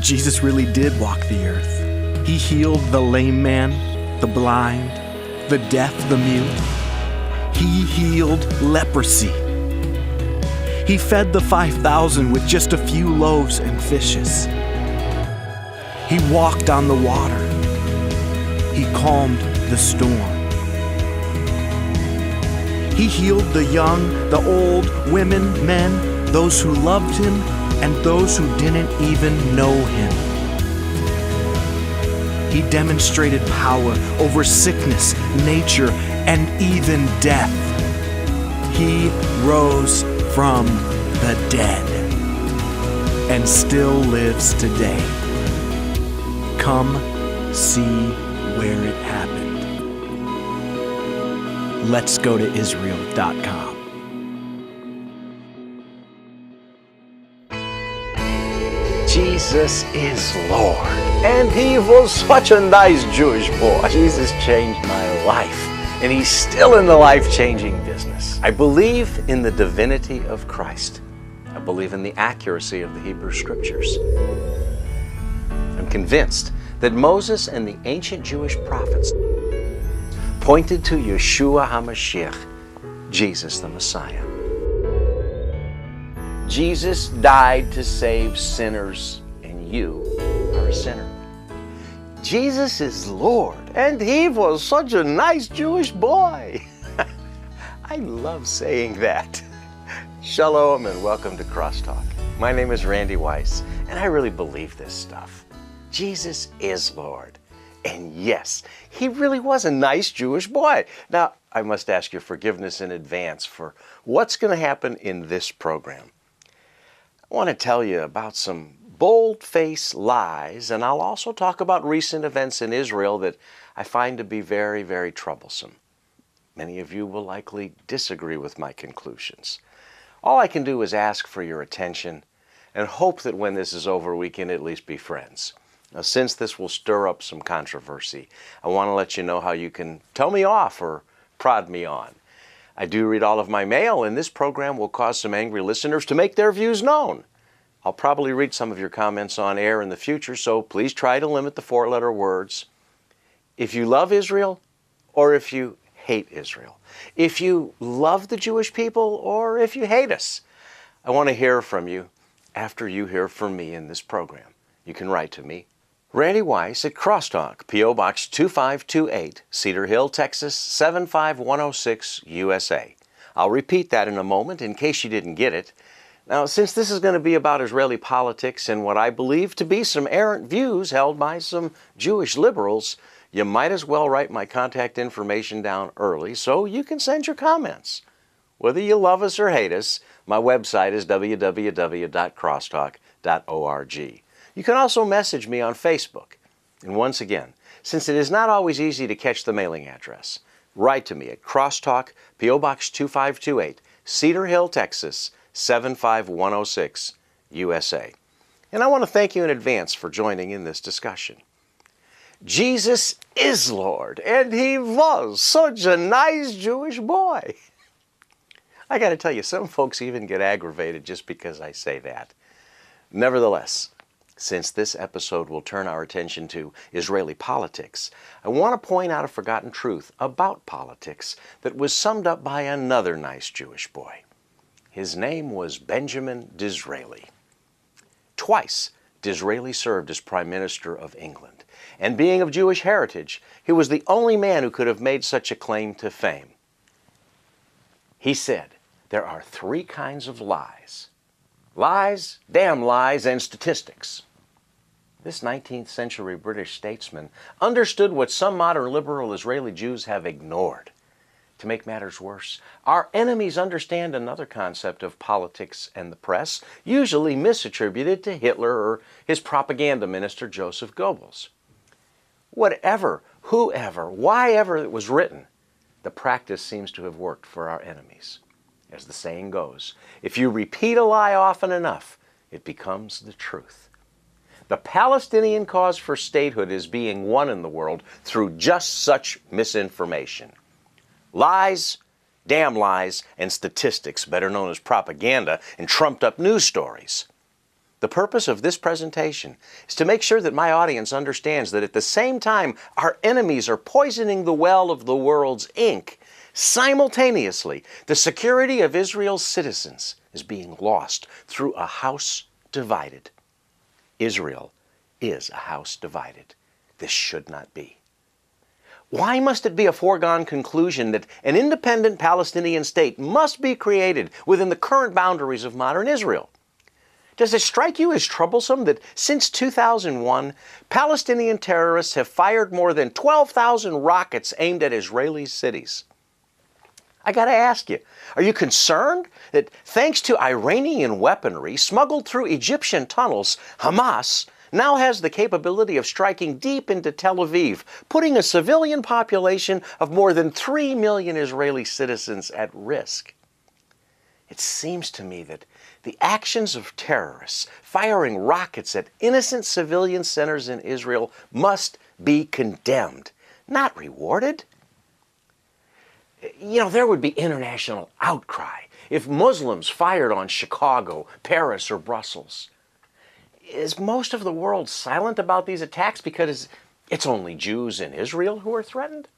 Jesus really did walk the earth. He healed the lame man, the blind, the deaf, the mute. He healed leprosy. He fed the 5,000 with just a few loaves and fishes. He walked on the water. He calmed the storm. He healed the young, the old, women, men, those who loved him and those who didn't even know him. He demonstrated power over sickness, nature, and even death. He rose from the dead and still lives today. Come see where it happened. Let's go to Israel.com. Jesus is Lord, and he was such a nice Jewish boy. Jesus changed my life, and he's still in the life-changing business. I believe in the divinity of Christ. I believe in the accuracy of the Hebrew Scriptures. I'm convinced that Moses and the ancient Jewish prophets pointed to Yeshua HaMashiach, Jesus the Messiah. Jesus died to save sinners, and you are a sinner. Jesus is Lord, and he was such a nice Jewish boy. I love saying that. Shalom and welcome to CrossTalk. My name is Randy Weiss, and I really believe this stuff. Jesus is Lord. And yes, he really was a nice Jewish boy. Now, I must ask your forgiveness in advance for what's going to happen in this program. I want to tell you about some bold-faced lies, and I'll also talk about recent events in Israel that I find to be very, very troublesome. Many of you will likely disagree with my conclusions. All I can do is ask for your attention and hope that when this is over, we can at least be friends. Now, since this will stir up some controversy, I want to let you know how you can tell me off or prod me on. I do read all of my mail, and this program will cause some angry listeners to make their views known. I'll probably read some of your comments on air in the future, so please try to limit the four-letter words. If you love Israel, or if you hate Israel. If you love the Jewish people, or if you hate us. I want to hear from you after you hear from me in this program. You can write to me, Randy Weiss at CrossTalk, P.O. Box 2528, Cedar Hill, Texas 75106, USA. I'll repeat that in a moment in case you didn't get it. Now, since this is going to be about Israeli politics and what I believe to be some errant views held by some Jewish liberals, you might as well write my contact information down early so you can send your comments. Whether you love us or hate us, my website is www.crosstalk.org. You can also message me on Facebook. And once again, since it is not always easy to catch the mailing address, write to me at CrossTalk, P.O. Box 2528, Cedar Hill, Texas 75106, USA. And I want to thank you in advance for joining in this discussion. Jesus is Lord, and he was such a nice Jewish boy. I got to tell you, some folks even get aggravated just because I say that. Nevertheless, since this episode will turn our attention to Israeli politics, I want to point out a forgotten truth about politics that was summed up by another nice Jewish boy. His name was Benjamin Disraeli. Twice, Disraeli served as Prime Minister of England, and being of Jewish heritage, he was the only man who could have made such a claim to fame. He said, there are three kinds of lies. Lies, damn lies, and statistics. This 19th century British statesman understood what some modern liberal Israeli Jews have ignored. To make matters worse, our enemies understand another concept of politics and the press, usually misattributed to Hitler or his propaganda minister Joseph Goebbels. Whatever, whoever, why ever it was written, the practice seems to have worked for our enemies. As the saying goes, if you repeat a lie often enough, it becomes the truth. The Palestinian cause for statehood is being won in the world through just such misinformation. Lies, damn lies, and statistics, better known as propaganda and trumped-up news stories. The purpose of this presentation is to make sure that my audience understands that at the same time our enemies are poisoning the well of the world's ink, simultaneously the security of Israel's citizens is being lost through a house divided. Israel is a house divided. This should not be. Why must it be a foregone conclusion that an independent Palestinian state must be created within the current boundaries of modern Israel? Does it strike you as troublesome that since 2001, Palestinian terrorists have fired more than 12,000 rockets aimed at Israeli cities? I got to ask you, are you concerned that thanks to Iranian weaponry smuggled through Egyptian tunnels, Hamas now has the capability of striking deep into Tel Aviv, putting a civilian population of more than 3 million Israeli citizens at risk? It seems to me that the actions of terrorists firing rockets at innocent civilian centers in Israel must be condemned, not rewarded. You know, there would be international outcry if Muslims fired on Chicago, Paris, or Brussels. Is most of the world silent about these attacks because it's only Jews in Israel who are threatened?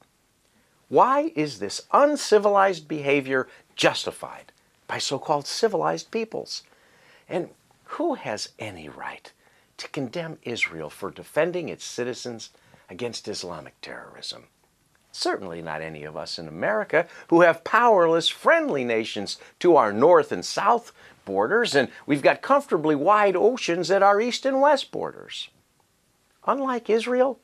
Why is this uncivilized behavior justified by so-called civilized peoples? And who has any right to condemn Israel for defending its citizens against Islamic terrorism? Certainly not any of us in America who have powerless, friendly nations to our north and south borders, and we've got comfortably wide oceans at our east and west borders. Unlike Israel,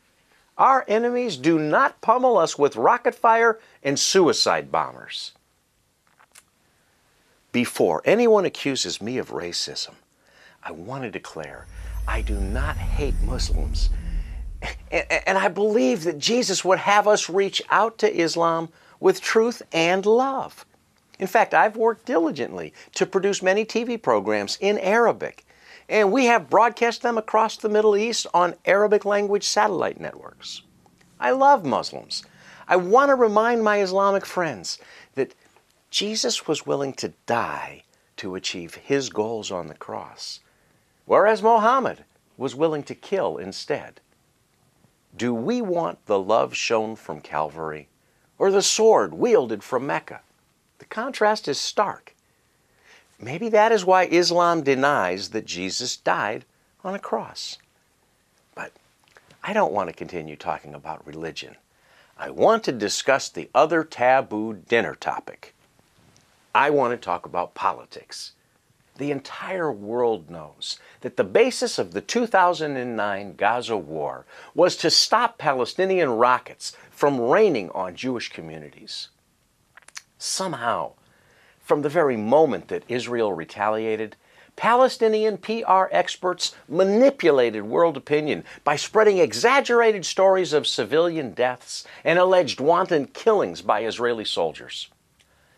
our enemies do not pummel us with rocket fire and suicide bombers. Before anyone accuses me of racism, I want to declare I do not hate Muslims. And I believe that Jesus would have us reach out to Islam with truth and love. In fact, I've worked diligently to produce many TV programs in Arabic, and we have broadcast them across the Middle East on Arabic language satellite networks. I love Muslims. I want to remind my Islamic friends that Jesus was willing to die to achieve his goals on the cross, whereas Muhammad was willing to kill instead. Do we want the love shown from Calvary or the sword wielded from Mecca? The contrast is stark. Maybe that is why Islam denies that Jesus died on a cross. But I don't want to continue talking about religion. I want to discuss the other taboo dinner topic. I want to talk about politics. The entire world knows that the basis of the 2009 Gaza war was to stop Palestinian rockets from raining on Jewish communities. Somehow, from the very moment that Israel retaliated, Palestinian PR experts manipulated world opinion by spreading exaggerated stories of civilian deaths and alleged wanton killings by Israeli soldiers.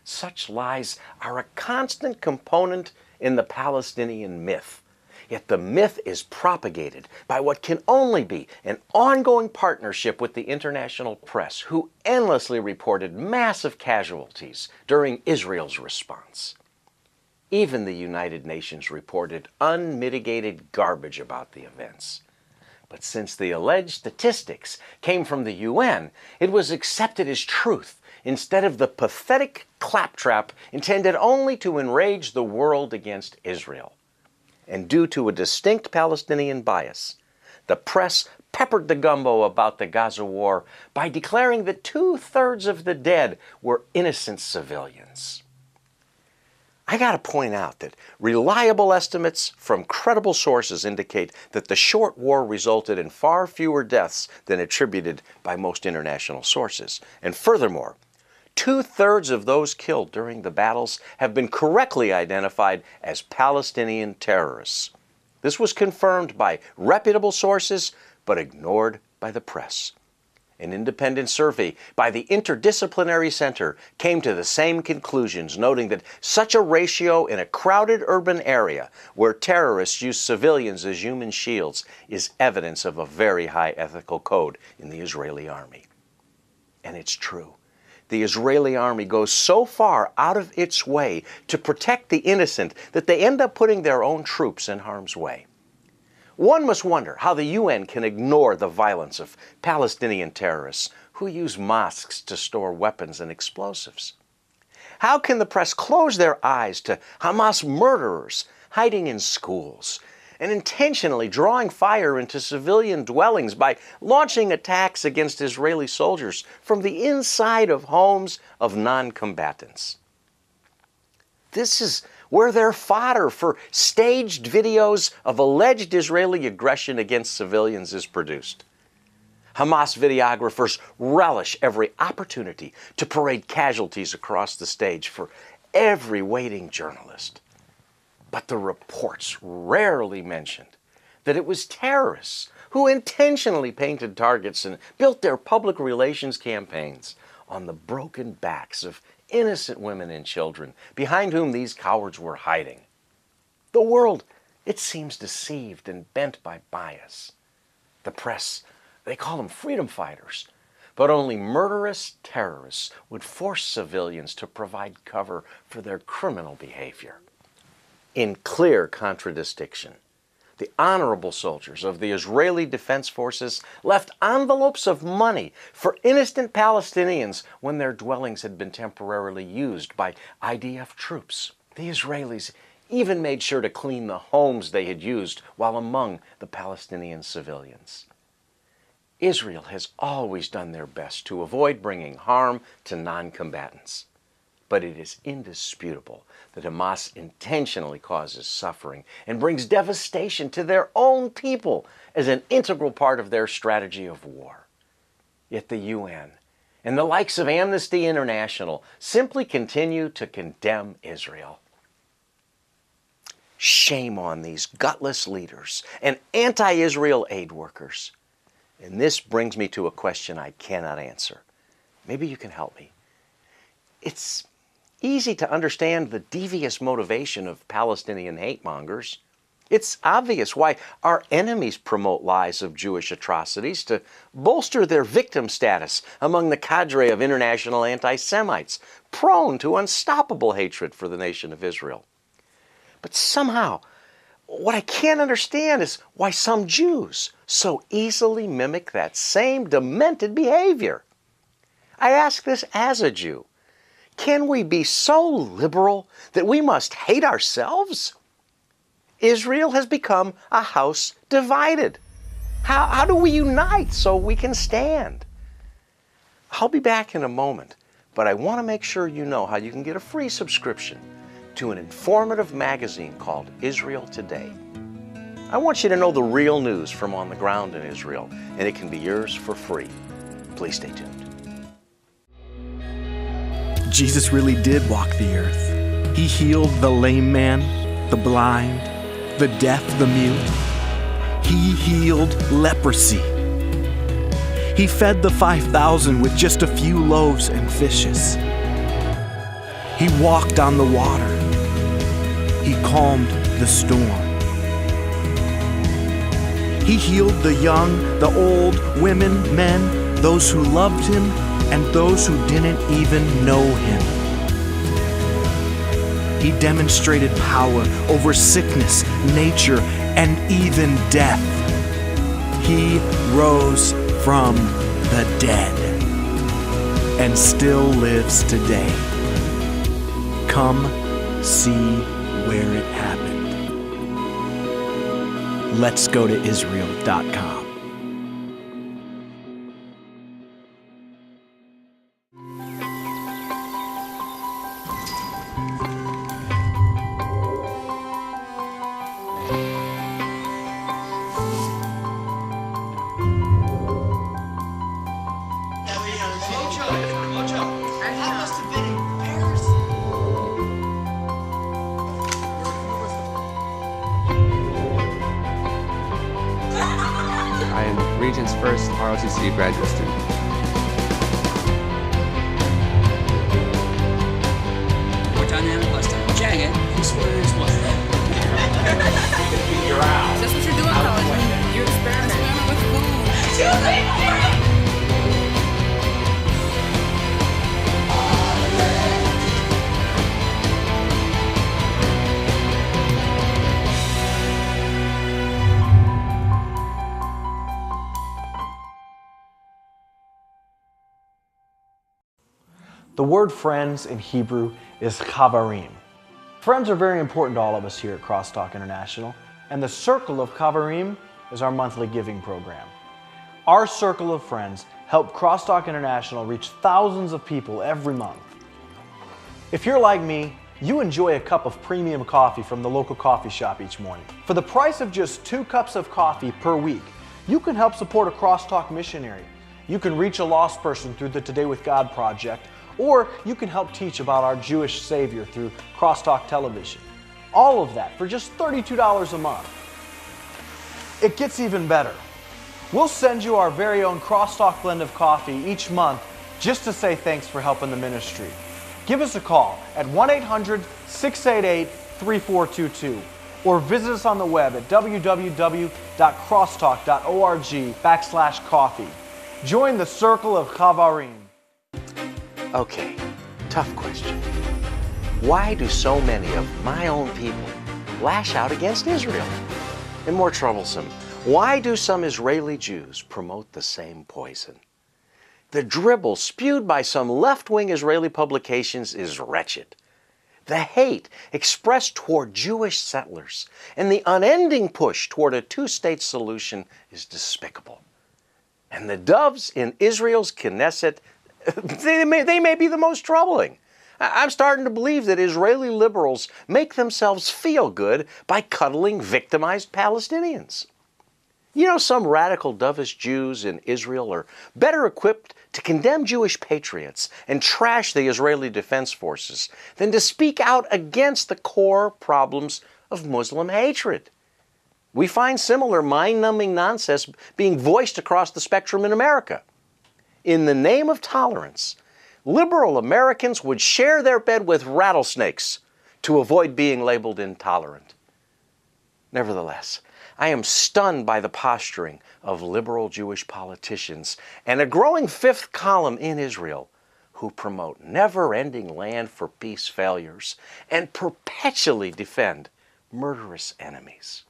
Such lies are a constant component in the Palestinian myth. Yet the myth is propagated by what can only be an ongoing partnership with the international press, who endlessly reported massive casualties during Israel's response. Even the United Nations reported unmitigated garbage about the events. But since the alleged statistics came from the UN, it was accepted as truth instead of the pathetic claptrap intended only to enrage the world against Israel. And due to a distinct Palestinian bias, the press peppered the gumbo about the Gaza war by declaring that 2/3 of the dead were innocent civilians. I got to point out that reliable estimates from credible sources indicate that the short war resulted in far fewer deaths than attributed by most international sources. And furthermore, 2/3 of those killed during the battles have been correctly identified as Palestinian terrorists. This was confirmed by reputable sources, but ignored by the press. An independent survey by the Interdisciplinary Center came to the same conclusions, noting that such a ratio in a crowded urban area where terrorists use civilians as human shields is evidence of a very high ethical code in the Israeli army. And it's true. The Israeli army goes so far out of its way to protect the innocent that they end up putting their own troops in harm's way. One must wonder how the UN can ignore the violence of Palestinian terrorists who use mosques to store weapons and explosives. How can the press close their eyes to Hamas murderers hiding in schools and intentionally drawing fire into civilian dwellings by launching attacks against Israeli soldiers from the inside of homes of non-combatants? This is where their fodder for staged videos of alleged Israeli aggression against civilians is produced. Hamas videographers relish every opportunity to parade casualties across the stage for every waiting journalist. But the reports rarely mentioned that it was terrorists who intentionally painted targets and built their public relations campaigns on the broken backs of innocent women and children behind whom these cowards were hiding. The world, it seems, deceived and bent by bias. The press, they call them freedom fighters, but only murderous terrorists would force civilians to provide cover for their criminal behavior. In clear contradistinction, the honorable soldiers of the Israeli Defense Forces left envelopes of money for innocent Palestinians when their dwellings had been temporarily used by IDF troops. The Israelis even made sure to clean the homes they had used while among the Palestinian civilians. Israel has always done their best to avoid bringing harm to non-combatants. But it is indisputable that Hamas intentionally causes suffering and brings devastation to their own people as an integral part of their strategy of war. Yet the UN and the likes of Amnesty International simply continue to condemn Israel. Shame on these gutless leaders and anti-Israel aid workers. And this brings me to a question I cannot answer. Maybe you can help me. It's easy to understand the devious motivation of Palestinian hate mongers. It's obvious why our enemies promote lies of Jewish atrocities to bolster their victim status among the cadre of international anti-Semites, prone to unstoppable hatred for the nation of Israel. But somehow, what I can't understand is why some Jews so easily mimic that same demented behavior. I ask this as a Jew. Can we be so liberal that we must hate ourselves? Israel has become a house divided. How do we unite so we can stand? I'll be back in a moment, but I want to make sure you know how you can get a free subscription to an informative magazine called Israel Today. I want you to know the real news from on the ground in Israel, and it can be yours for free. Please stay tuned. Jesus really did walk the earth. He healed the lame man, the blind, the deaf, the mute. He healed leprosy. He fed the 5,000 with just a few loaves and fishes. He walked on the water. He calmed the storm. He healed the young, the old, women, men, those who loved him, and those who didn't even know him. He demonstrated power over sickness, nature, and even death. He rose from the dead and still lives today. Come see where it happened. Let's go to Israel.com. I am Regent's first ROTC graduate student. More dynamic, less time. Jagged. This one is what? That's what you're doing, college. You experiment with food. The word friends in Hebrew is chavarim. Friends are very important to all of us here at CrossTalk International, and the Circle of Chavarim is our monthly giving program. Our circle of friends help CrossTalk International reach thousands of people every month. If you're like me, you enjoy a cup of premium coffee from the local coffee shop each morning. For the price of just 2 cups of coffee per week, you can help support a CrossTalk missionary. You can reach a lost person through the Today with God project, or you can help teach about our Jewish Savior through CrossTalk Television. All of that for just $32 a month. It gets even better. We'll send you our very own CrossTalk blend of coffee each month just to say thanks for helping the ministry. Give us a call at 1-800-688-3422 or visit us on the web at www.crosstalk.org/coffee. Join the Circle of Chavarim. Okay, tough question. Why do so many of my own people lash out against Israel? And more troublesome, why do some Israeli Jews promote the same poison? The dribble spewed by some left-wing Israeli publications is wretched. The hate expressed toward Jewish settlers and the unending push toward a two-state solution is despicable. And the doves in Israel's Knesset, they may be the most troubling. I'm starting to believe that Israeli liberals make themselves feel good by cuddling victimized Palestinians. You know, some radical dovish Jews in Israel are better equipped to condemn Jewish patriots and trash the Israeli Defense Forces than to speak out against the core problems of Muslim hatred. We find similar mind-numbing nonsense being voiced across the spectrum in America. In the name of tolerance, liberal Americans would share their bed with rattlesnakes to avoid being labeled intolerant. Nevertheless, I am stunned by the posturing of liberal Jewish politicians and a growing fifth column in Israel who promote never-ending land for peace failures and perpetually defend murderous enemies.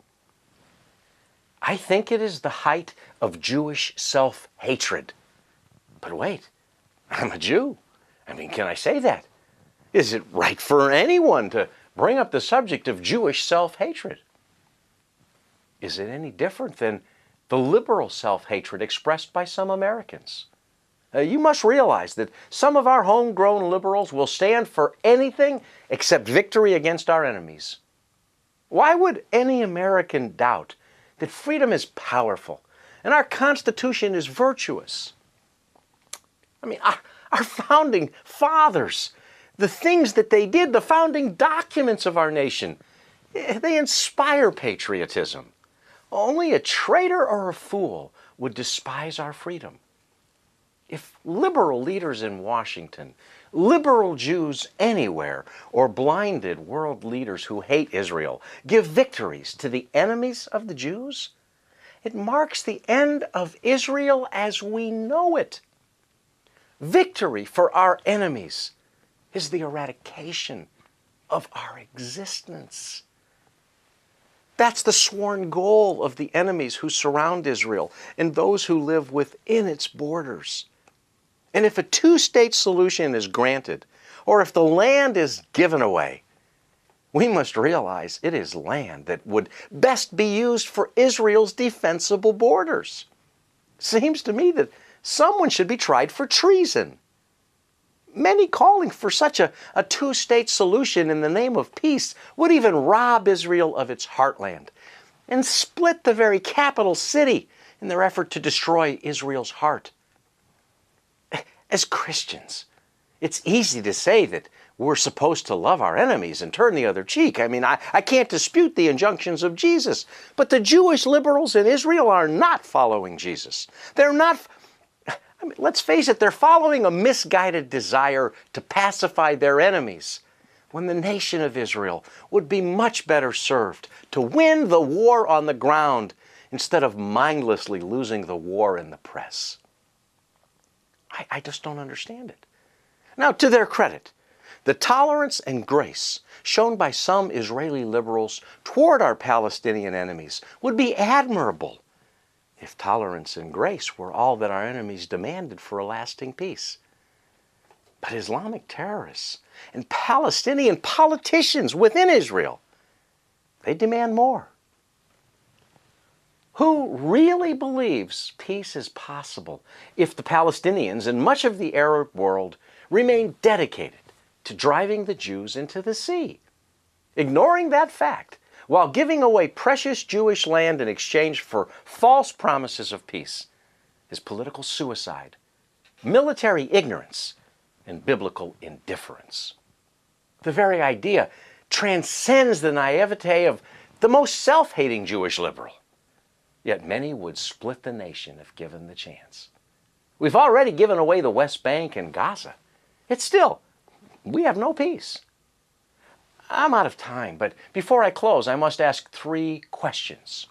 I think it is the height of Jewish self-hatred. But wait, I'm a Jew. I mean, can I say that? Is it right for anyone to bring up the subject of Jewish self-hatred? Is it any different than the liberal self-hatred expressed by some Americans? You must realize that some of our homegrown liberals will stand for anything except victory against our enemies. Why would any American doubt that freedom is powerful and our Constitution is virtuous? I mean, our founding fathers, the things that they did, the founding documents of our nation, they inspire patriotism. Only a traitor or a fool would despise our freedom. If liberal leaders in Washington, liberal Jews anywhere, or blinded world leaders who hate Israel give victories to the enemies of the Jews, it marks the end of Israel as we know it. Victory for our enemies is the eradication of our existence. That's the sworn goal of the enemies who surround Israel and those who live within its borders. And if a two-state solution is granted, or if the land is given away, we must realize it is land that would best be used for Israel's defensible borders. Seems to me that someone should be tried for treason. Many calling for such a two-state solution in the name of peace would even rob Israel of its heartland and split the very capital city in their effort to destroy Israel's heart. As Christians, it's easy to say that we're supposed to love our enemies and turn the other cheek. I mean, I can't dispute the injunctions of Jesus, but the Jewish liberals in Israel are not following Jesus. They're not... I mean, let's face it, they're following a misguided desire to pacify their enemies when the nation of Israel would be much better served to win the war on the ground instead of mindlessly losing the war in the press. I just don't understand it. Now, to their credit, the tolerance and grace shown by some Israeli liberals toward our Palestinian enemies would be admirable if tolerance and grace were all that our enemies demanded for a lasting peace. But Islamic terrorists and Palestinian politicians within Israel, they demand more. Who really believes peace is possible if the Palestinians and much of the Arab world remain dedicated to driving the Jews into the sea? Ignoring that fact while giving away precious Jewish land in exchange for false promises of peace is political suicide, military ignorance, and biblical indifference. The very idea transcends the naivete of the most self-hating Jewish liberal. Yet many would split the nation if given the chance. We've already given away the West Bank and Gaza. It's still, we have no peace. I'm out of time, but before I close, I must ask 3 questions.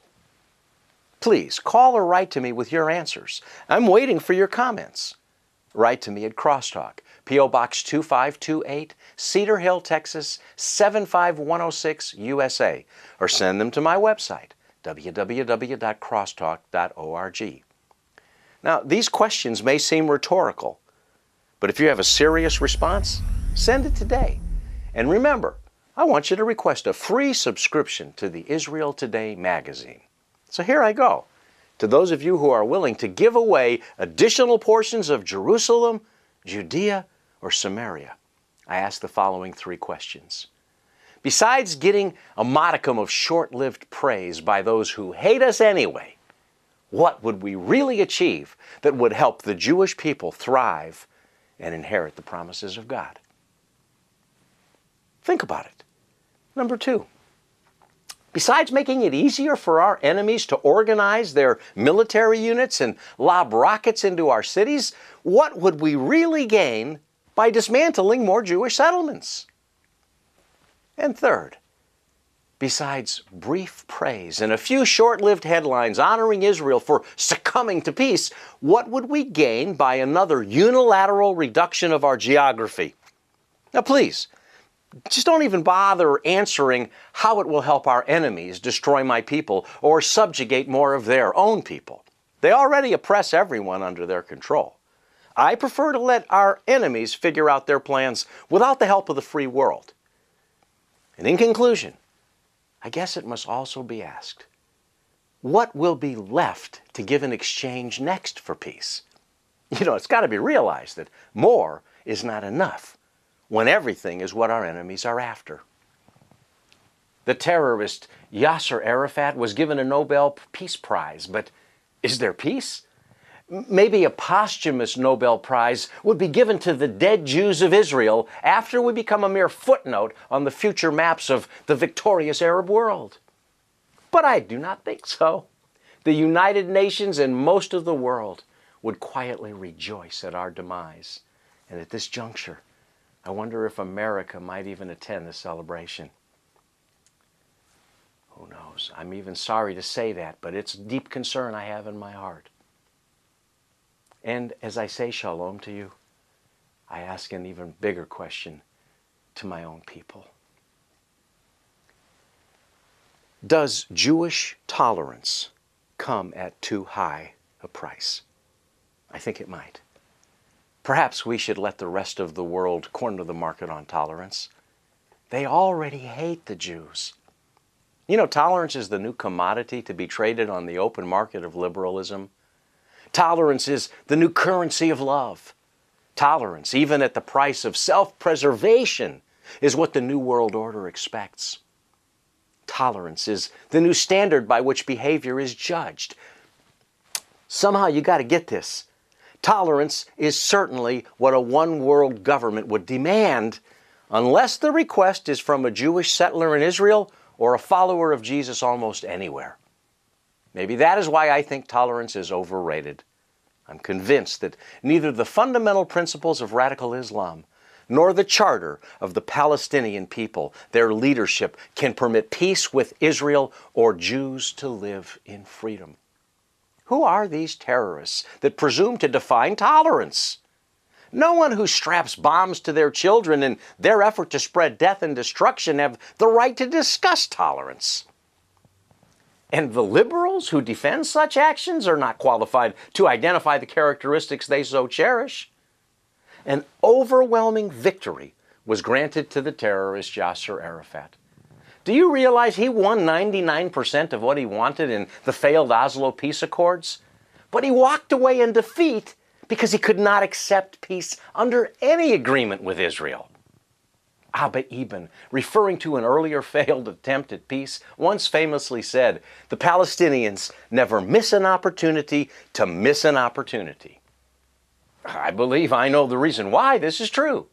Please call or write to me with your answers. I'm waiting for your comments. Write to me at CrossTalk, P.O. Box 2528, Cedar Hill, Texas 75106, USA, or send them to my website, www.crosstalk.org. Now, these questions may seem rhetorical, but if you have a serious response, send it today. And remember, I want you to request a free subscription to the Israel Today magazine. So here I go. To those of you who are willing to give away additional portions of Jerusalem, Judea, or Samaria, I ask the following 3 questions. Besides getting a modicum of short-lived praise by those who hate us anyway, what would we really achieve that would help the Jewish people thrive and inherit the promises of God? Think about it. Number 2. Besides making it easier for our enemies to organize their military units and lob rockets into our cities, what would we really gain by dismantling more Jewish settlements? And third, besides brief praise and a few short-lived headlines honoring Israel for succumbing to peace, what would we gain by another unilateral reduction of our geography? Now please, just don't even bother answering how it will help our enemies destroy my people or subjugate more of their own people. They already oppress everyone under their control. I prefer to let our enemies figure out their plans without the help of the free world. And in conclusion, I guess it must also be asked, what will be left to give in exchange next for peace? You know, it's got to be realized that more is not enough when everything is what our enemies are after. The terrorist Yasser Arafat was given a Nobel Peace Prize, but is there peace? Maybe a posthumous Nobel Prize would be given to the dead Jews of Israel after we become a mere footnote on the future maps of the victorious Arab world. But I do not think so. The United Nations and most of the world would quietly rejoice at our demise. And at this juncture, I wonder if America might even attend the celebration. Who knows? I'm even sorry to say that, but it's a deep concern I have in my heart. And as I say shalom to you, I ask an even bigger question to my own people. Does Jewish tolerance come at too high a price? I think it might. Perhaps we should let the rest of the world corner the market on tolerance. They already hate the Jews. You know, tolerance is the new commodity to be traded on the open market of liberalism. Tolerance is the new currency of love. Tolerance, even at the price of self-preservation, is what the New World Order expects. Tolerance is the new standard by which behavior is judged. Somehow you got to get this. Tolerance is certainly what a one-world government would demand, unless the request is from a Jewish settler in Israel or a follower of Jesus almost anywhere. Maybe that is why I think tolerance is overrated. I'm convinced that neither the fundamental principles of radical Islam nor the charter of the Palestinian people, their leadership, can permit peace with Israel or Jews to live in freedom. Who are these terrorists that presume to define tolerance? No one who straps bombs to their children in their effort to spread death and destruction have the right to discuss tolerance. And the liberals who defend such actions are not qualified to identify the characteristics they so cherish. an overwhelming victory was granted to the terrorist Yasser Arafat. Do you realize he won 99% of what he wanted in the failed Oslo peace accords? But he walked away in defeat because he could not accept peace under any agreement with Israel. Abba Eban, referring to an earlier failed attempt at peace, once famously said, "The Palestinians never miss an opportunity to miss an opportunity." I believe I know the reason why this is true.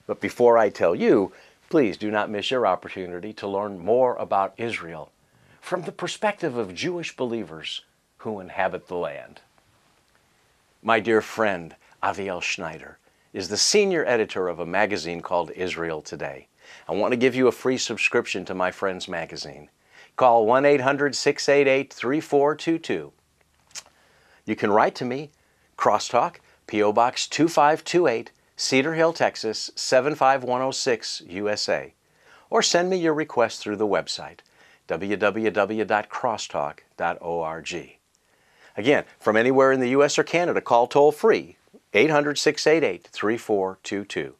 But before I tell you, please do not miss your opportunity to learn more about Israel from the perspective of Jewish believers who inhabit the land. My dear friend, Aviel Schneider, is the senior editor of a magazine called Israel Today. I want to give you a free subscription to my friend's magazine. Call 1-800-688-3422. You can write to me, CrossTalk, P.O. Box 2528, Cedar Hill, Texas 75106, USA. Or send me your request through the website, www.crosstalk.org. Again, from anywhere in the U.S. or Canada, call toll-free, 800-688-3422.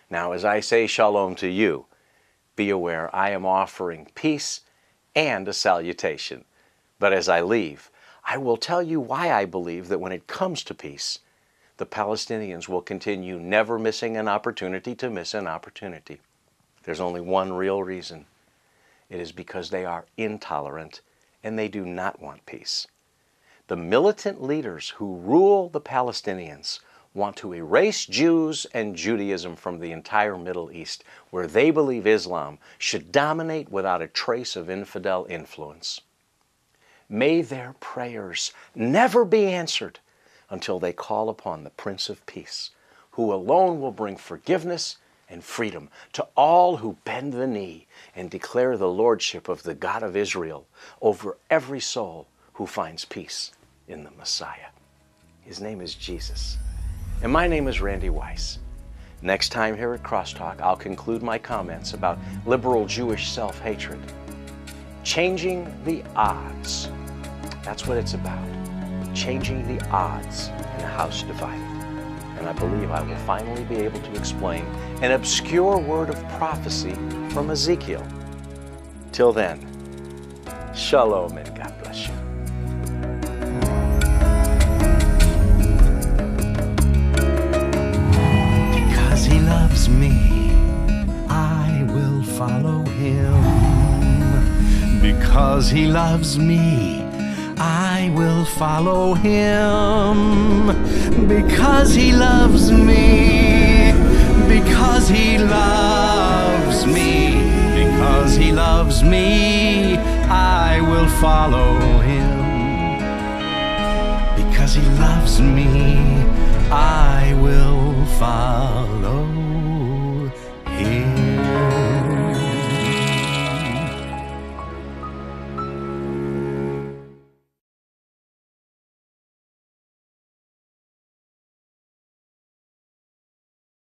Now, as I say shalom to you, be aware I am offering peace and a salutation. But as I leave, I will tell you why I believe that when it comes to peace, the Palestinians will continue never missing an opportunity to miss an opportunity. There's only one real reason. It is because they are intolerant and they do not want peace. The militant leaders who rule the Palestinians want to erase Jews and Judaism from the entire Middle East, where they believe Islam should dominate without a trace of infidel influence. May their prayers never be answered until they call upon the Prince of Peace, who alone will bring forgiveness and freedom to all who bend the knee and declare the lordship of the God of Israel over every soul who finds peace in the Messiah. His name is Jesus. And my name is Randy Weiss. Next time here at Crosstalk, I'll conclude my comments about liberal Jewish self-hatred. Changing the odds. That's what it's about. Changing the odds in a house divided. And I believe I will finally be able to explain an obscure word of prophecy from Ezekiel. Till then, shalom and God bless you. Because he loves me, I will follow him. Because he loves me, I will follow him. Because he loves me, because he loves me, because he loves me, I will follow him. Because he loves me, I will follow him.